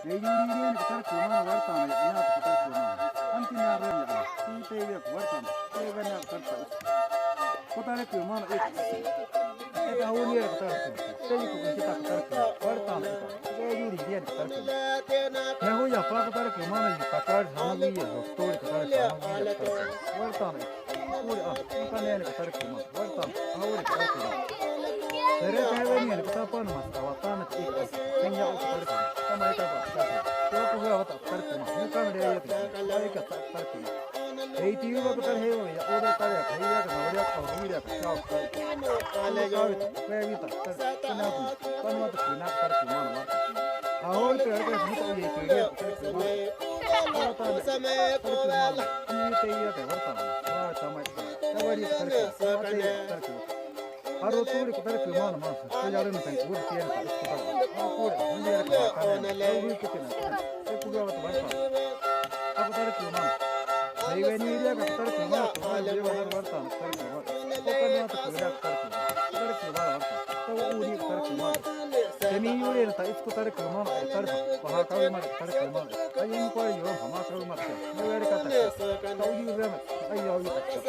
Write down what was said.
Yurian ketar kuma wartan ya ina ketar kuma. Antina ran ya. Ti tebe wartan. Tebe na ketar. Ketar kuma ik. Eta huni ketar kuma. Tebe ku kita ketar kuma. Wartan kita. Yurian ketar kuma. Ya ho ya pa ketar kuma na ketar hami ya doktor ketar kuma. Wartan. Uri ah. Kita ne ketar kuma. Wartan. Awuri ketar kuma. Dari tebe ni ketar pa na mas awatan ik. Kenya ketar kuma. Sama ita ba. तो कुछ होता कर के मां मुका में दे ये का कर के ए टीवी को कर है या और कर है या का और या और भी या का काले जो पे भी तक कर ना को मत ना कर के मां और तो कर के तो ये टीवी कर के समय कोला ये ते ये का वर्ता हां समय तवरी कर के हर वो तो कर के मां तो जाले में वो किया था इसको और हम ये का कितना Aku tarik rumah. Saya ini dia tarik rumah. Dia benar bertan tarik rumah. Pokoknya tu kerja tarik rumah. Tahu uri tarik rumah. Seni uri tak ikut tarik rumah. Tarik paha kau rumah tarik rumah. Ayam kau yo, hama kau rumah. Dia kata tahu juga. Ayam itu.